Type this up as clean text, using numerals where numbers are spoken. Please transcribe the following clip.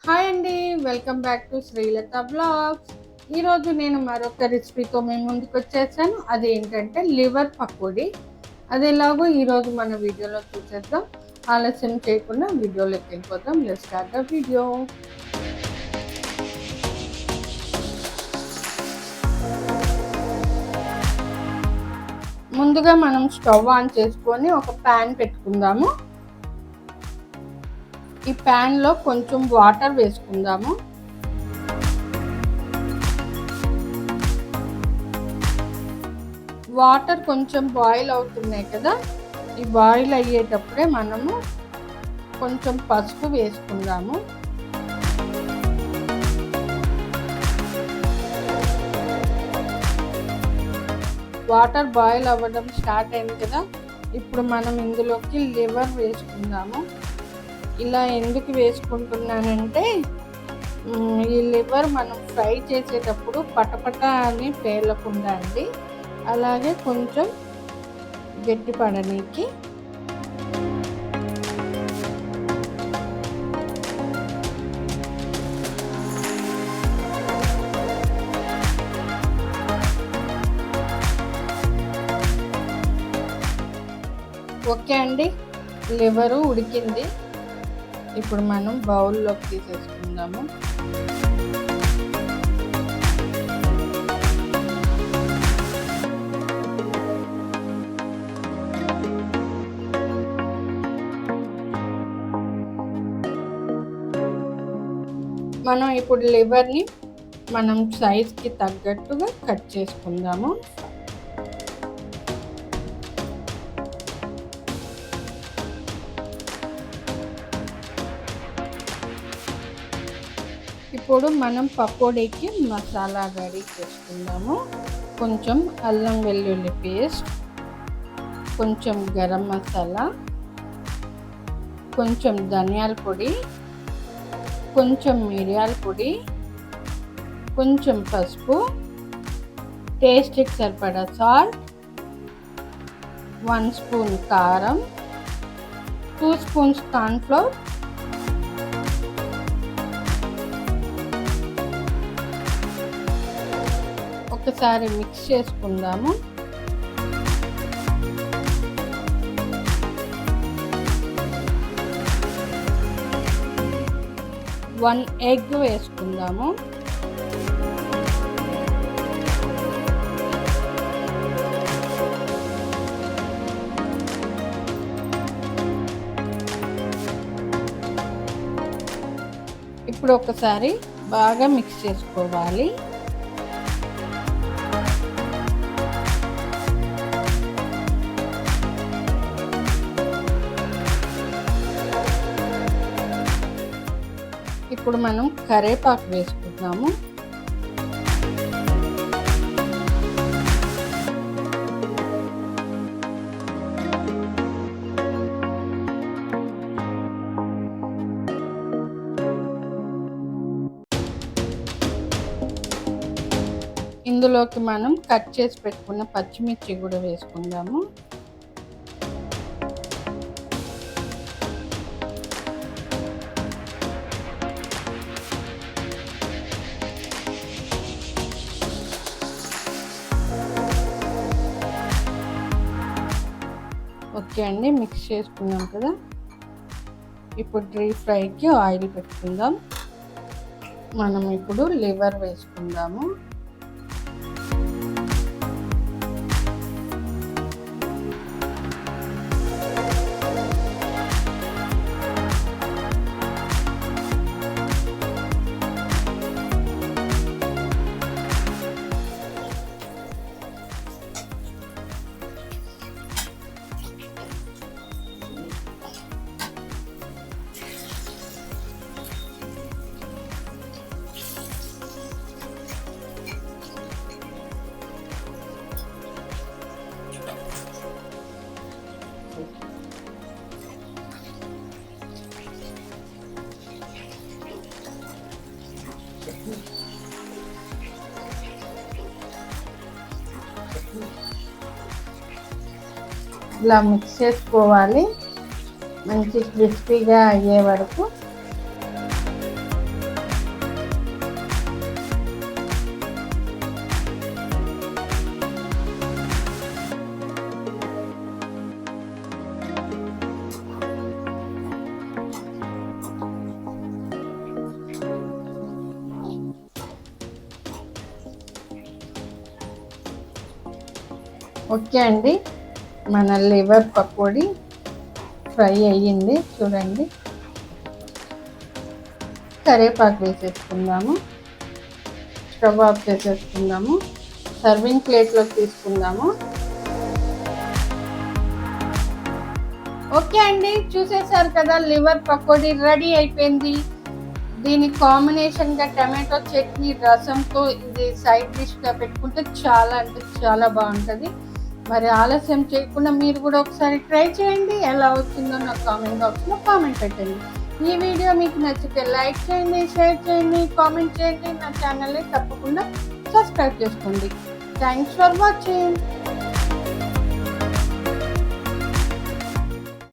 Hi అండి, welcome back to Srilatha blogs. ఈరోజు నేను మరొక రెసిపీతో మేము ముందుకు వచ్చేసాను. అది ఏంటంటే లివర్ పకోడీ. అది ఎలాగో ఈరోజు మన వీడియోలో చూసేద్దాం. ఆలస్యం చేయకుండా వీడియోలోకి వెళ్ళిపోతాం. Let's start the video. ముందుగా మనం స్టవ్ ఆన్ చేసుకొని ఒక ప్యాన్ పెట్టుకుందాము. ఈ ప్యాన్లో కొంచెం వాటర్ వేసుకుందాము. వాటర్ కొంచెం బాయిల్ అవుతున్నాయి కదా, ఈ బాయిల్ అయ్యేటప్పుడే మనము కొంచెం పసుపు వేసుకుందాము. వాటర్ బాయిల్ అవ్వడం స్టార్ట్ అయింది కదా, ఇప్పుడు మనం ఇందులోకి లివర్ వేసుకుందాము. ఇలా ఎందుకు వేసుకుంటున్నానంటే ఈ లివర్ మనం ఫ్రై చేసేటప్పుడు పటపట అని పేలకుండా అండి, అలాగే కొంచెం గట్టిపడనీకి. ఓకే అండి, లివరు ఉడికింది. ఇప్పుడు మనం బౌల్లోకి తీసేసుకుందాము. మనం ఇప్పుడు లివర్ని మనం సైజ్కి తగ్గట్టుగా కట్ చేసుకుందాము. ఇప్పుడు మనం పకోడీకి మసాలా రెడీ చేసుకుందాము. కొంచెం అల్లం వెల్లుల్లి పేస్ట్, కొంచెం గరం మసాలా, కొంచెం ధనియాల పొడి, కొంచెం మిరియాల పొడి, కొంచెం పసుపు, టేస్ట్కి సరిపడా సాల్ట్, 1 స్పూన్ కారం, 2 స్పూన్స్ కార్న్ఫ్లోర్, ఒకసారి మిక్స్ చేసుకుందాము. వన్ ఎగ్ వేసుకుందాము. ఇప్పుడు ఒకసారి బాగా మిక్స్ చేసుకోవాలి. ఇప్పుడు మనం కరివేపాకు వేసుకుందాము. ఇందులోకి మనం కట్ చేసి పెట్టుకున్న పచ్చిమిర్చి కూడా వేసుకుందాము. ఓకే అండి, మిక్స్ చేసుకున్నాం కదా, ఇప్పుడు డీప్ ఫ్రైకి ఆయిల్ పెట్టుకుందాం. మనం ఇప్పుడు లివర్ వేసుకుందాము. ఇలా మిక్స్ చేసుకోవాలి మంచి క్రిస్పీగా అయ్యే వరకు. ఓకే అండి, మన లివర్ పకోడీ ఫ్రై అయ్యింది చూడండి. కరివేపాకు వేసేసుకుందాము, స్టవ్ ఆఫ్ చేసేసుకుందాము, సర్వింగ్ ప్లేట్లోకి తీసుకుందాము. ఓకే అండి, చూసేసారు కదా, లివర్ పకోడీ రెడీ అయిపోయింది. దీని కాంబినేషన్గా టమాటో చట్నీ రసంతో ఇది సైడ్ డిష్గా పెట్టుకుంటే చాలా అంటే చాలా బాగుంటుంది. మరి ఆలస్యం చేయకుండా మీరు కూడా ఒకసారి ట్రై చేయండి. ఎలా వచ్చిందో నాకు కామెంట్ బాక్స్లో కామెంట్ పెట్టండి. ఈ వీడియో మీకు నచ్చితే లైక్ చేయండి, షేర్ చేయండి, కామెంట్ చేయండి. నా ఛానల్ని తప్పకుండా సబ్స్క్రైబ్ చేసుకోండి. Thanks for watching.